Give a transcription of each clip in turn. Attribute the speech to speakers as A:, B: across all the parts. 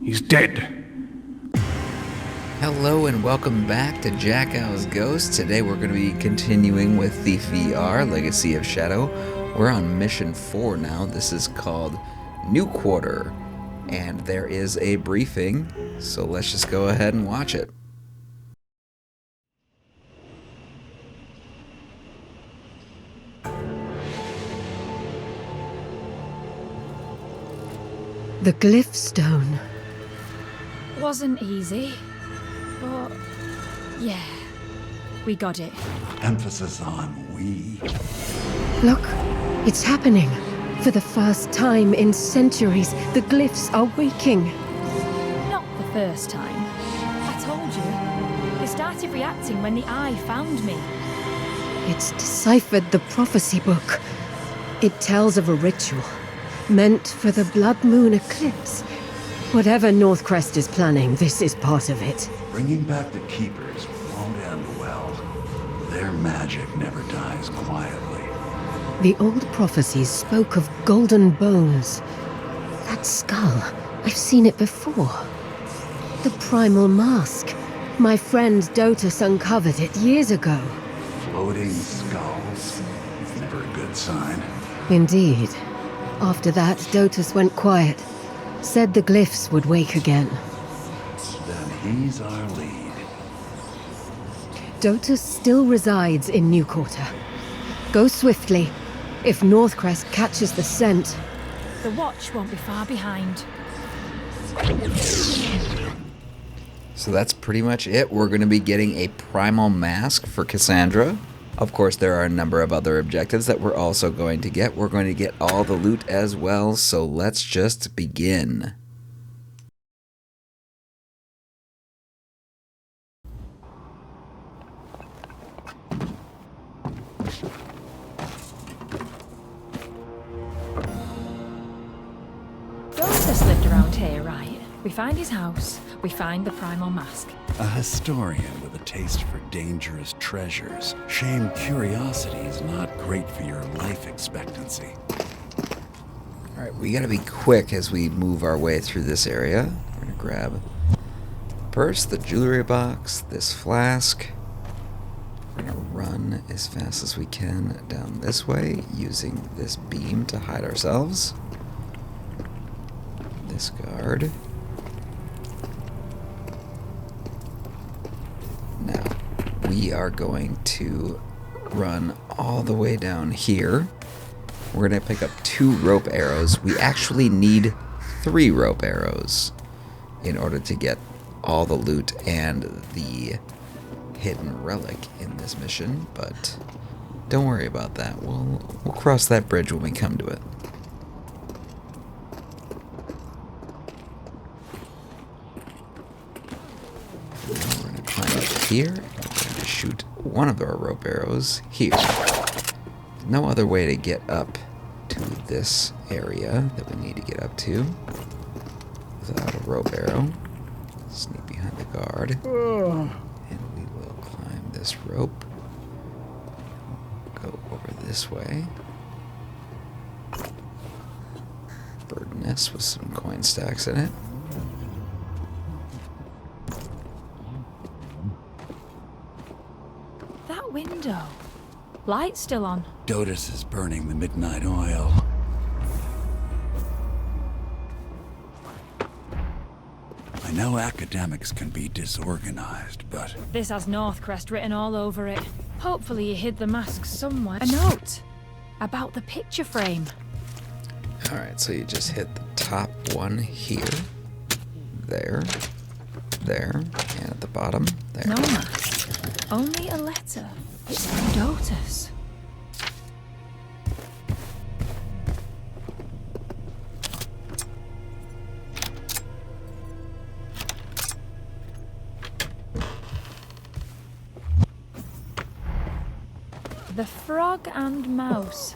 A: He's dead.
B: Hello and welcome back to Jackow's Ghost. Today we're going to be continuing with Thief VR, Legacy of Shadow. We're on mission 4 now. This is called New Quarter. And there is a briefing, so let's just go ahead and watch it.
C: The glyph stone.
D: Wasn't easy, but yeah, we got it.
E: Emphasis on we.
C: Look, it's happening. For the first time in centuries, the glyphs are waking.
D: Not the first time. I told you. They started reacting when the eye found me.
C: It's deciphered the prophecy book. It tells of a ritual meant for the blood moon eclipse. Whatever Northcrest is planning, this is part of it.
E: Bringing back the Keepers won't end well. Their magic never dies quietly.
C: The old prophecies spoke of golden bones. That skull, I've seen it before. The primal mask. My friend Dotus uncovered it years ago.
E: Floating skulls. Never a good sign.
C: Indeed. After that, Dotus went quiet. Said the glyphs would wake again.
E: Then he's our lead.
C: Dotus still resides in New Quarter. Go swiftly. If Northcrest catches the scent...
D: The watch won't be far behind.
B: So that's pretty much it. We're going to be getting a primal mask for Cassandra. Of course, there are a number of other objectives that we're also going to get. We're going to get all the loot as well, so let's just begin.
D: Dotus lived around here, right? We find his house, we find the primal mask.
E: A historian with a taste for dangerous treasures. Shame curiosity is not great for your life expectancy.
B: Alright, we gotta be quick as we move our way through this area. We're gonna grab purse, the jewelry box, this flask. We're gonna run as fast as we can down this way, using this beam to hide ourselves. This guard. Now, we are going to run all the way down here. We're going to pick up 2 rope arrows. We actually need 3 rope arrows in order to get all the loot and the hidden relic in this mission, but don't worry about that. We'll cross that bridge when we come to it. Here, and we're going to shoot one of our rope arrows here. No other way to get up to this area that we need to get up to without a rope arrow. Sneak behind the guard. And we will climb this rope. Go over this way. Bird nest with some coin stacks in it.
D: Window. Light's still on.
E: Dotus is burning the midnight oil. I know academics can be disorganized, but...
D: This has Northcrest written all over it. Hopefully he hid the mask somewhere. A note about the picture frame.
B: Alright, so you just hit the top one here. There. There. And at the bottom. There.
D: No mask. Only a letter. It's from Dotus. The Frog and Mouse.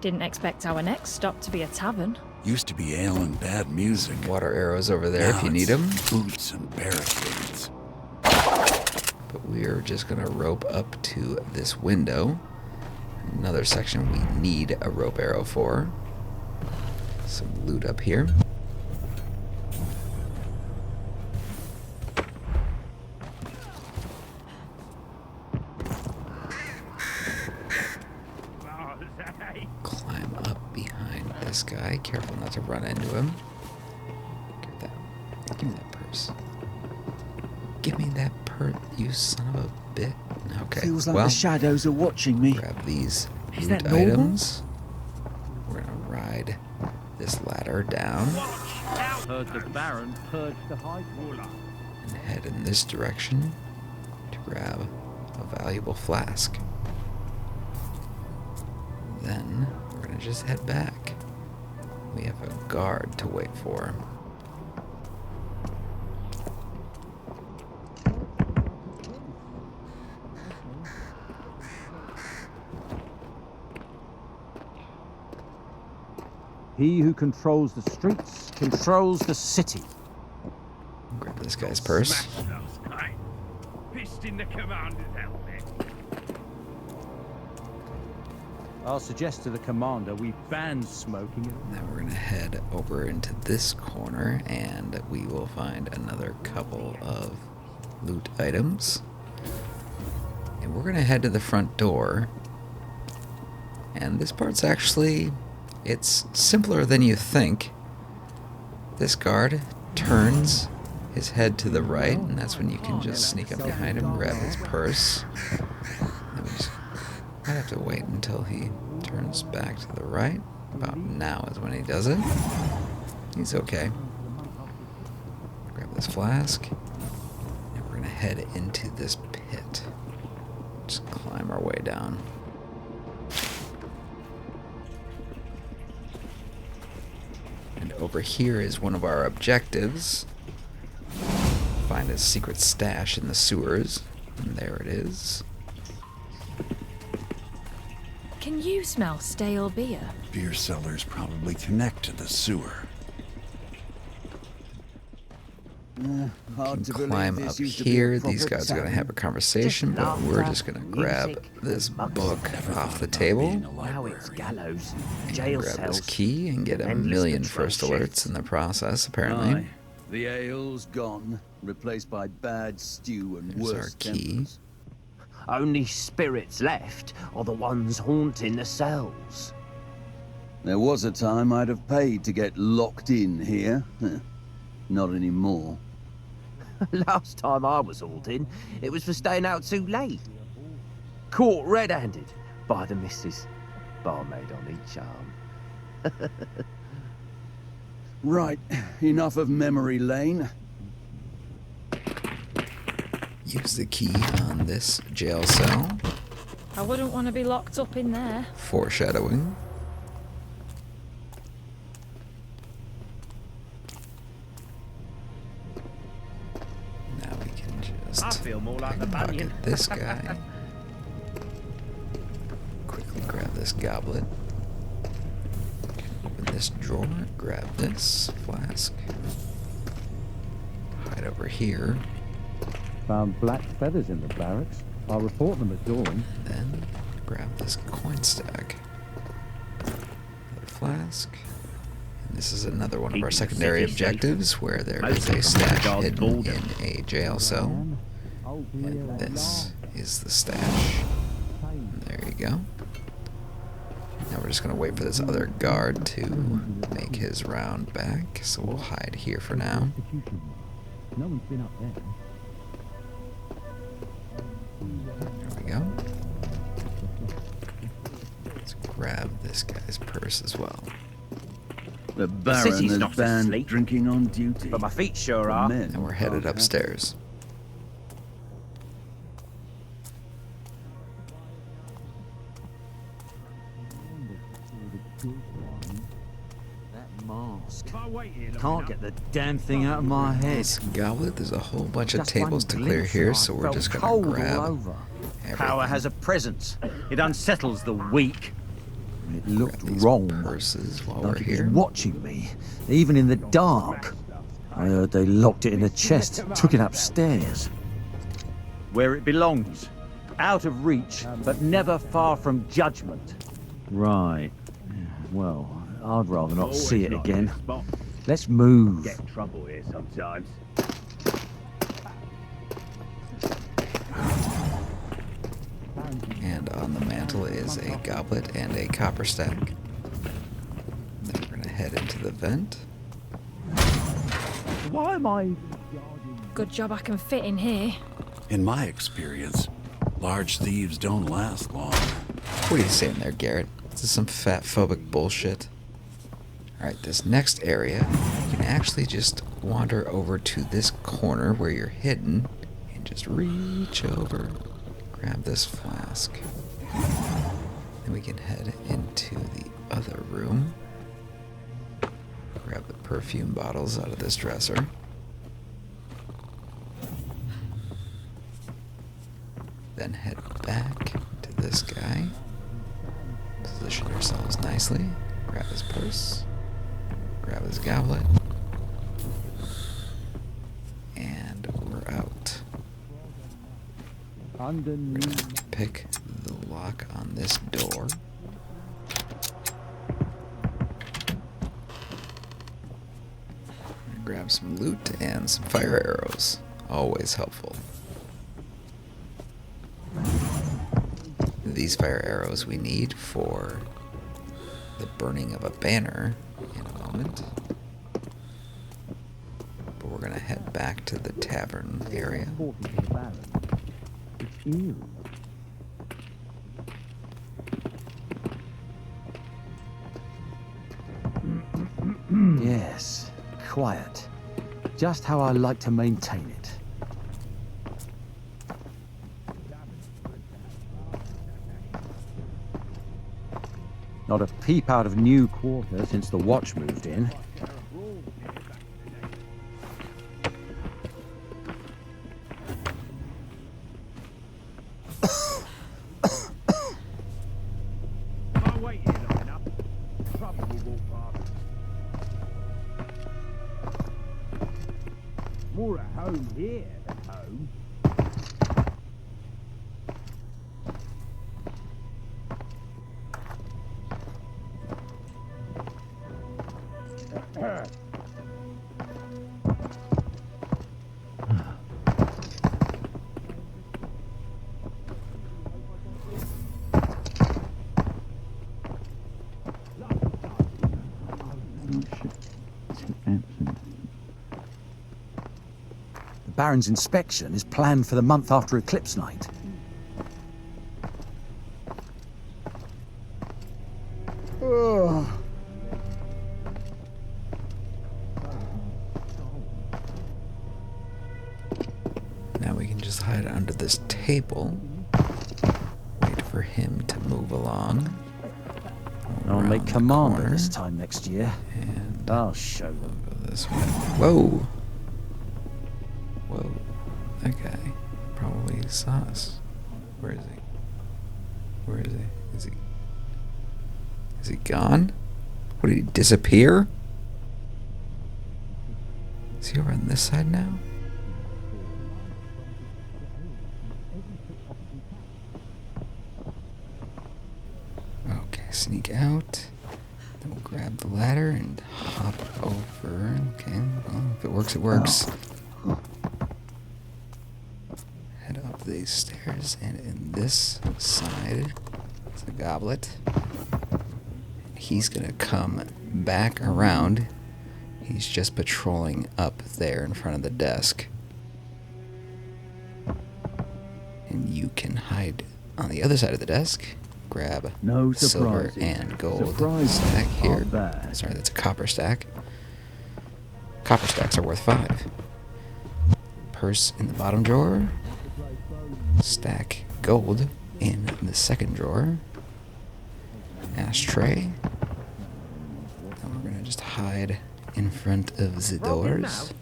D: Didn't expect our next stop to be a tavern.
E: Used to be ale and bad music.
B: Water arrows over there if you need them.
E: Boots and barricades.
B: But we're just going to rope up to this window. Another section we need a rope arrow for. Some loot up here. guy. Careful not to run into him. Give me that purse. Give me that purse, you son of a bit. Okay,
A: Feels like
B: well,
A: the shadows are watching me.
B: grab these
A: Is
B: loot
A: that normal?
B: items. We're gonna ride this ladder down
F: Heard the Baron purged the High Caller.
B: and head in this direction to grab a valuable flask. Then we're gonna just head back. We have a guard to wait for.
F: He who controls the streets controls the city.
B: Grab this guy's purse.
G: Fist in the commander's helmet.
F: I'll suggest to the commander we ban smoking.
B: Now we're gonna head over into this corner and we will find another couple of loot items. And we're gonna head to the front door. And this part's actually, it's simpler than you think. This guard turns his head to the right, and that's when you can just sneak up behind him, grab his purse. Then we just might have to wait until he turns back to the right. About now is when he does it. He's okay. Grab this flask. And we're gonna head into this pit. Just climb our way down. And over here is one of our objectives. Find a secret stash in the sewers. And there it is.
D: Can you smell stale beer?
E: Beer cellars probably connect to the sewer.
A: Hard to
B: Climb
A: believe
B: up
A: this used to be a
B: here.
A: proper
B: These guys are going to
A: tavern.
B: have a conversation, but we're just going to grab this book off the table.
A: Now it's gallows,
B: And
A: jail
B: grab
A: cells.
B: this key and get a
A: endless
B: million
A: patrol
B: first alerts
A: shifts.
B: in the process, apparently.
A: Aye. The ale's gone, replaced by bad stew and
B: There's our
A: worse
B: key.
A: tempers.
H: Only spirits left are the ones haunting the cells.
A: There was a time I'd have paid to get locked in here. Not anymore.
H: Last time I was haunted, it was for staying out too late. Caught red-handed by the missus. Barmaid on each arm.
A: Right, enough of memory lane.
B: Use the key on this jail cell.
D: I wouldn't want to be locked up in there.
B: Foreshadowing. Now we can just
G: I feel more like the
B: pocket
G: Banyan.
B: this guy. Quickly grab this goblet. Open this drawer. Grab this flask. Hide over here.
F: Found black feathers in the barracks. I'll report them at dawn.
B: Then grab this coin stack. Another flask. And this is another one of our
G: Keeping the
B: secondary
G: city safe.
B: objectives where there
G: Most
B: is
G: of
B: a
G: the
B: stash
G: guards
B: hidden
G: board
B: in a jail cell. And this is the stash. And there you go. Now we're just going to wait for this other guard to make his round back. So we'll hide here for now.
F: No one's been up there.
B: There we go. Let's grab this guy's purse as well.
A: The Baron
H: city's
A: has
H: not
A: banned
H: asleep,
A: drinking on duty.
H: But my feet sure
A: For
H: are.
A: men
B: And we're
A: who
B: headed
A: can't have
B: upstairs.
H: That mask.
G: If I wait here long
H: Can't
G: enough,
H: get the damn thing out of my head.
B: This goblet, there's a whole bunch of
H: Just
B: tables
H: one
B: to clear
H: glimpse
B: here,
H: and I
B: so we're
H: felt
B: just
H: cold
B: gonna
H: all
B: grab
H: over.
B: everything.
H: Power has a presence. It unsettles the weak. It looked
B: Grab these
H: wrong.
B: purses while we're
H: Like it was
B: here.
H: watching me, even in the dark. I heard they locked it in a chest, took it upstairs. Where it belongs. Out of reach, but never far from judgment. Right. Well, I'd rather not
G: always
H: see it
G: not in
H: again.
G: this spot.
H: Let's move.
G: Get in trouble here sometimes.
B: And on the mantle is a goblet and a copper stack. Then we're gonna head into the vent.
H: Why am I...
D: Good job I can fit in here.
E: In my experience, large thieves don't last long.
B: What are you saying there, Garrett? This is some fat phobic bullshit. Alright, this next area, you can actually just wander over to this corner where you're hidden and just reach over, grab this flask. Then we can head into the other room. Grab the perfume bottles out of this dresser. Then head back to this guy. Position ourselves nicely. Grab his purse. Grab his goblet. And we're out. We're gonna pick the lock on this door. Grab some loot and some fire arrows. Always helpful. These fire arrows we need for the burning of a banner in a moment. But we're gonna head back to the tavern area.
H: Yes, quiet. Just how I like to maintain it. Not a peep out of new quarter since the watch moved in.
G: If I wait here long enough, trouble will walk past. More at home here than home.
H: The Baron's inspection is planned for the month after Eclipse Night.
B: Now we can just hide under this table. Wait for him to move along.
H: I'll
B: Around
H: make
B: the
H: commander
B: corner,
H: this time next year.
B: And
H: I'll show them.
B: go this way. Whoa! Whoa. That guy probably saw us. Where is he? Where is he? Is he gone? What, did he disappear? Is he over on this side now? Okay, sneak out. Then we'll grab the ladder and hop over. Okay, well, if it works, it works. Head up these stairs, and in this side is a goblet. He's gonna come back around. He's just patrolling up there in front of the desk. And you can hide on the other side of the desk. Grab
H: No
B: silver
H: surprises.
B: and gold
H: Surprises
B: stack here.
H: aren't bad.
B: Sorry, that's a copper stack. Copper stacks are worth 5. Purse in the bottom drawer. Stack gold in the second drawer. Ashtray. And we're gonna just hide in front of the
G: Grog and
B: doors.
G: louse?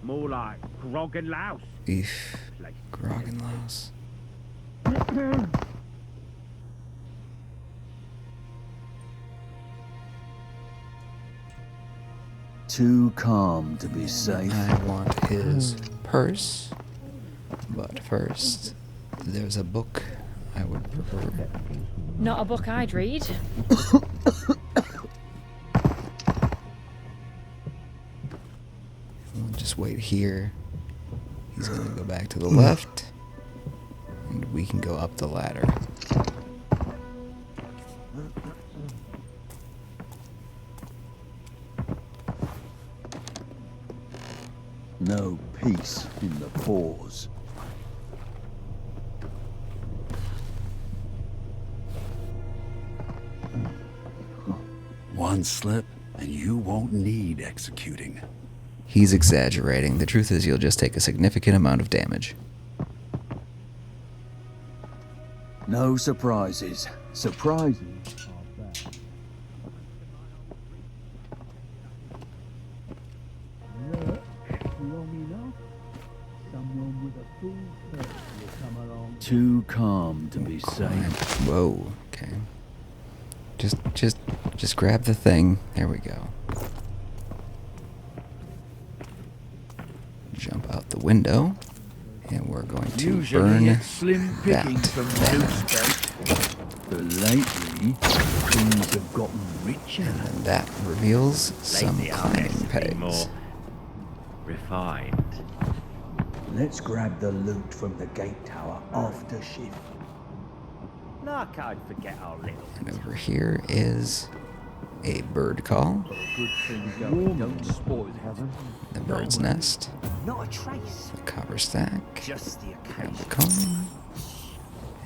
G: More like grog and louse.
B: Beef, grog and louse.
A: Too calm to be safe.
B: I want his purse, but first, there's a book I would prefer.
D: Not a book I'd read.
B: We'll just wait here. He's gonna go back to the left, and we can go up the ladder.
A: No peace in the pause.
E: One slip, and you won't need executing.
B: He's exaggerating. The truth is you'll just take a significant amount of damage.
A: No surprises. Surprises are bad. Someone with a full purse will come along. Too calm to be safe.
B: Whoa, okay. Just grab the thing. There we go. Jump out the window. And we're going to burn
A: Usually it's slim pickings from
B: banner.
A: State. But lately, things have gotten richer.
B: And that reveals some
G: Lately, our
B: climbing
G: mess has been more
B: pegs.
G: refined.
A: Let's grab the loot from the gate tower after shift.
G: Like I'd forget our little.
B: And over here is a bird call,
A: Good things going. Don't spoil heaven.
B: the bird's nest,
G: Not a trace.
B: the copper stack,
G: Just the
B: grab the
G: occasion.
B: coin,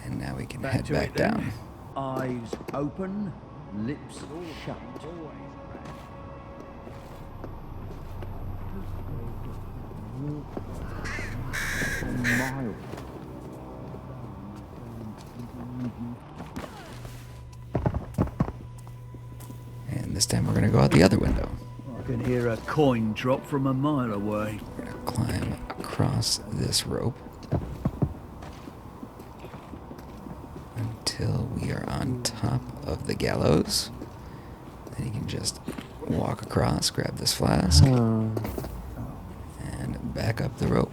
B: and now we can
A: Back
B: head
A: to
B: back
A: it then.
B: down.
A: Eyes open, lips shut.
B: And this time we're going to go out the other window.
A: I can hear a coin drop from a mile away.
B: We're going to climb across this rope until we are on top of the gallows. Then you can just walk across, grab this flask, and back up the rope.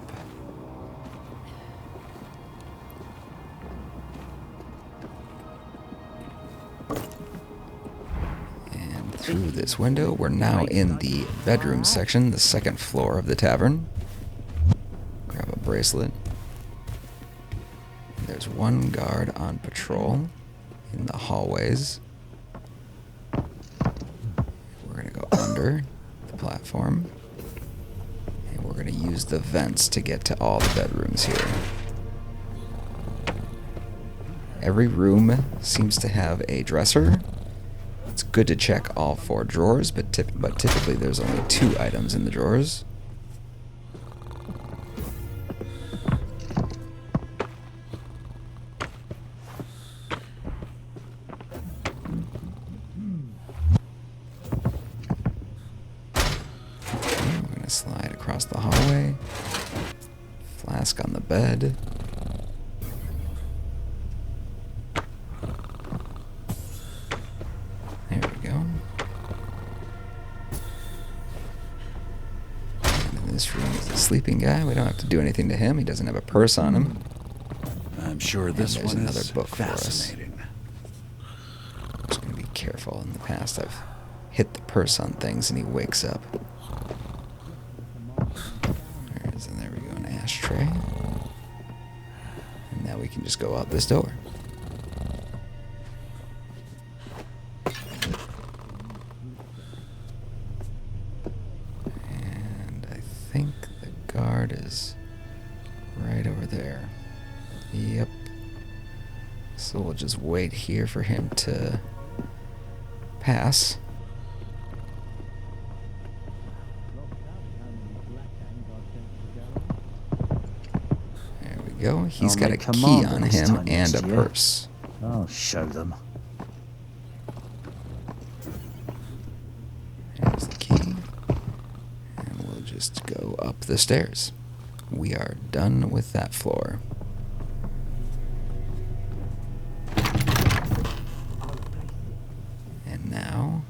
B: And through this window, we're now in the bedroom section, the second floor of the tavern. Grab a bracelet. There's one guard on patrol in the hallways. We're going to go under the platform. And we're going to use the vents to get to all the bedrooms here. Every room seems to have a dresser. It's good to check all 4 drawers, but typically there's only 2 items in the drawers. We're going to slide across the hallway. Flask on the bed. There we go. And in this room is the sleeping guy. We don't have to do anything to him. He doesn't have a purse on him.
E: I'm sure this
B: there's
E: one
B: another
E: is
B: book for us.
E: fascinating.
B: I'm just going to be careful. In the past, I've hit the purse on things and he wakes up. There we go, an ashtray. And now we can just go out this door. And I think the guard is right over there. Yep. So we'll just wait here for him to pass. There we go. He's got a key on him and a purse.
H: I'll show them.
B: There's the key. And we'll just go up the stairs. We are done with that floor. And now,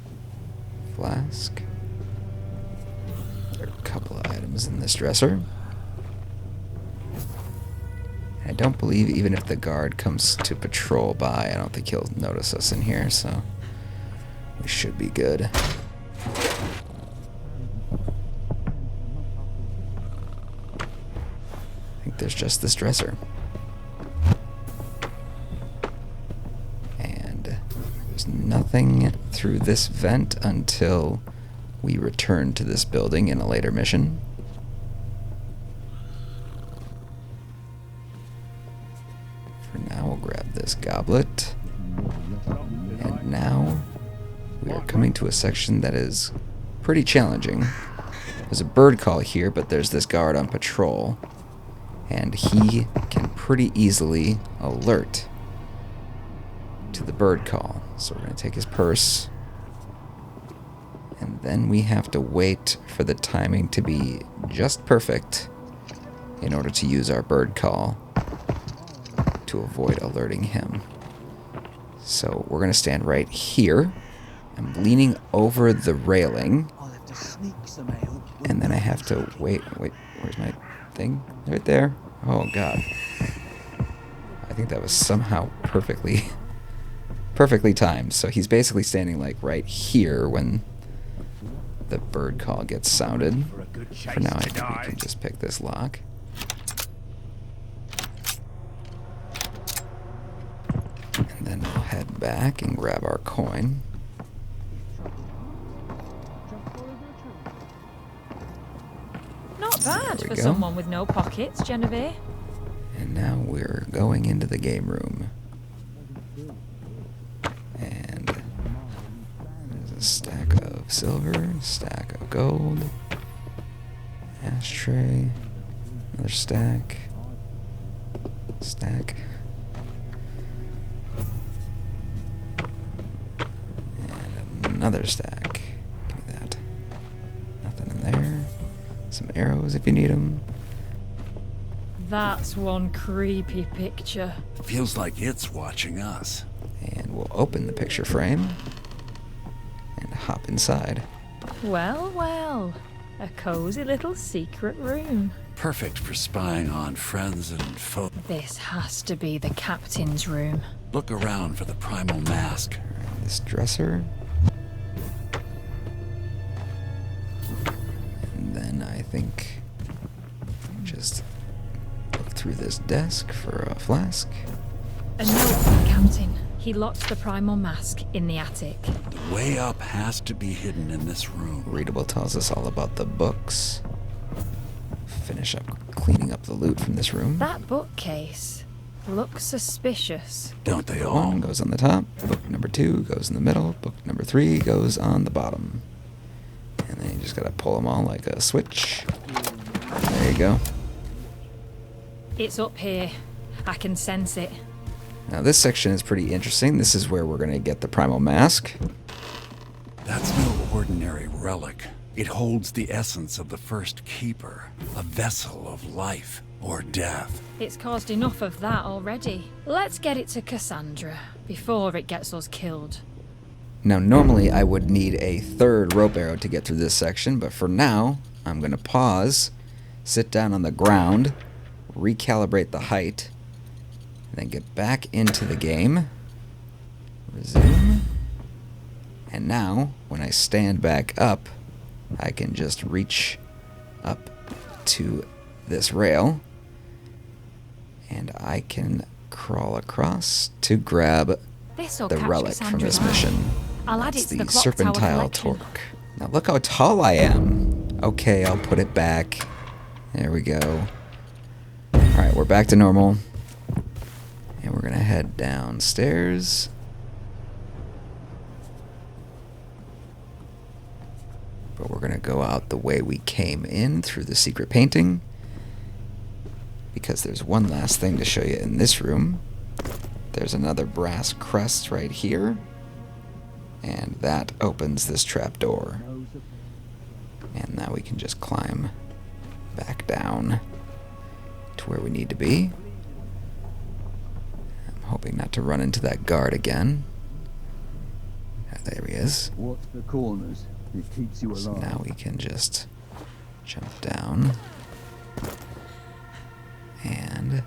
B: flask. There are a couple of items in this dresser. I don't believe even if the guard comes to patrol by, I don't think he'll notice us in here, so we should be good. I think there's just this dresser. And there's nothing through this vent until we return to this building in a later mission. this goblet. And now we are coming to a section that is pretty challenging. There's a bird call here, but there's this guard on patrol. And he can pretty easily alert to the bird call. So we're going to take his purse. And then we have to wait for the timing to be just perfect in order to use our bird call to avoid alerting him. So we're going to stand right here. I'm leaning over the railing. And then I have to wait, where's my thing? Right there. Oh god. I think that was somehow perfectly timed. So he's basically standing like right here when the bird call gets sounded. For now, I think we can just pick this lock. And then we'll head back and grab our coin.
D: Not bad
B: There
D: for
B: we go.
D: someone with no pockets, Genevieve.
B: And now we're going into the game room. And there's a stack of silver, stack of gold, ashtray, another stack, and another stack. Give me that. Nothing in there. Some arrows if you need them.
D: That's one creepy picture.
E: Feels like it's watching us.
B: And we'll open the picture frame and hop inside.
D: Well, well. A cozy little secret room.
E: Perfect for spying on friends and foes.
D: This has to be the captain's room.
E: Look around for the primal mask.
B: This dresser. And then I think just look through this desk for a flask.
D: A note from the captain. He locked the primal mask in the attic.
E: The way up has to be hidden in this room.
B: Readable tells us all about the books. Finish up cleaning up the loot from this room.
D: That bookcase looks suspicious.
E: Don't they
B: Book
E: all?
B: 1 goes on the top. Book number 2 goes in the middle. Book number 3 goes on the bottom. And then you just gotta pull them all like a switch. There you go.
D: It's up here. I can sense it.
B: Now this section is pretty interesting. This is where we're gonna get the primal mask.
E: That's no ordinary relic. It holds the essence of the first keeper, a vessel of life or death.
D: It's caused enough of that already. Let's get it to Cassandra before it gets us killed.
B: Now normally I would need a third rope arrow to get through this section, but for now I'm gonna pause, sit down on the ground, recalibrate the height, and then get back into the game, resume, and now when I stand back up I can just reach up to this rail and I can crawl across to grab
D: This'll
B: the
D: catch
B: relic from
D: Cassandra's
B: this
D: eye.
B: mission.
D: I'll add
B: That's
D: it to the
B: the
D: clock tower
B: Serpentyle
D: collection.
B: Torc. Now look how tall I am. Okay, I'll put it back. There we go. Alright, we're back to normal. And we're gonna head downstairs. But we're gonna go out the way we came in through the secret painting. Because there's one last thing to show you in this room. There's another brass crest right here. And that opens this trapdoor. And now we can just climb back down to where we need to be. I'm hoping not to run into that guard again. Ah, there he is.
A: Watch the corners. It keeps you
B: So
A: alive.
B: now we can just jump down. And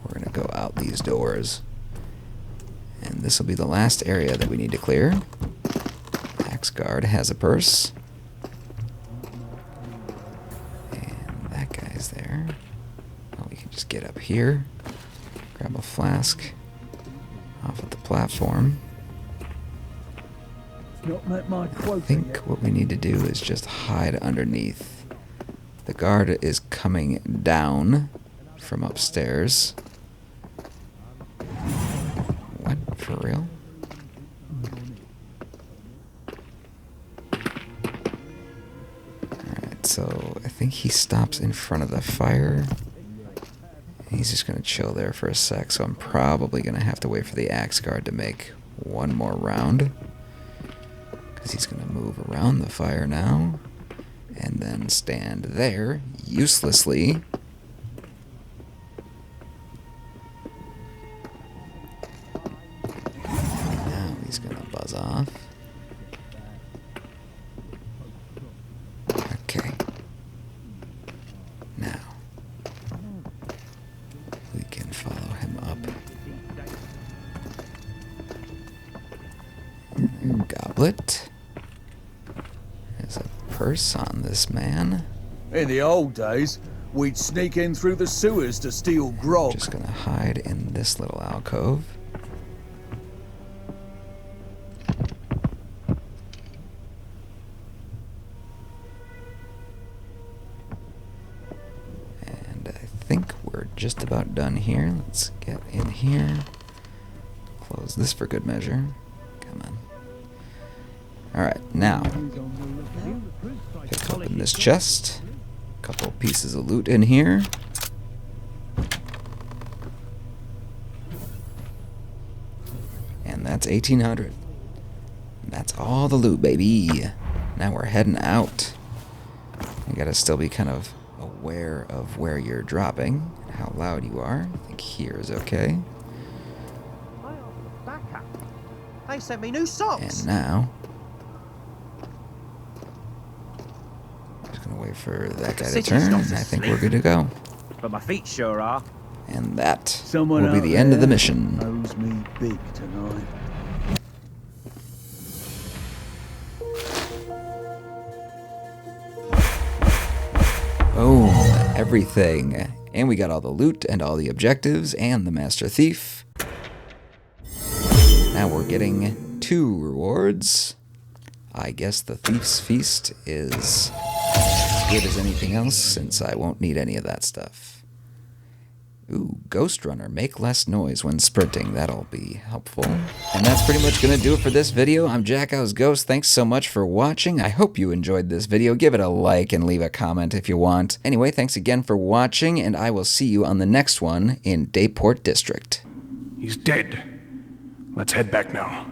B: we're going to go out these doors. And this will be the last area that we need to clear. Axe guard has a purse. And that guy's there. Oh, we can just get up here. Grab a flask off of the platform.
A: Not met my
B: I
A: quota
B: think
A: yet.
B: what we need to do is just hide underneath. The guard is coming down from upstairs. What? For real? Alright, so I think he stops in front of the fire. He's just going to chill there for a sec, so I'm probably going to have to wait for the axe guard to make one more round. Because he's going to move around the fire now. And then stand there, uselessly. Now he's going to buzz off. Okay. Now. We can follow him up. Goblet. There's a purse on this man.
A: In the old days, we'd sneak in through the sewers to steal grog.
B: Just gonna hide in this little alcove. And I think we're just about done here. Let's get in here. Close this for good measure. Come on. Alright, now. Pick open this chest. Couple pieces of loot in here. And that's 1,800. That's all the loot, baby. Now we're heading out. You gotta still be kind of aware of where you're dropping and how loud you are. I think here is okay.
I: They sent me new socks.
B: And now, just gonna wait for that guy to turn, and I think we're good to go.
I: But my feet sure are.
B: And that
A: Someone
B: will be
A: out
B: the end of the
A: there
B: mission.
A: Owes me big tonight.
B: Boom, everything. And we got all the loot and all the objectives and the Master Thief. Now we're getting 2 rewards. I guess the Thief's Feast is as good as anything else, since I won't need any of that stuff. Ooh, Ghost Runner. Make less noise when sprinting. That'll be helpful. And that's pretty much going to do it for this video. I'm Jackow's Ghost. Thanks so much for watching. I hope you enjoyed this video. Give it a like and leave a comment if you want. Anyway, thanks again for watching, and I will see you on the next one in Dayport District.
G: He's dead. Let's head back now.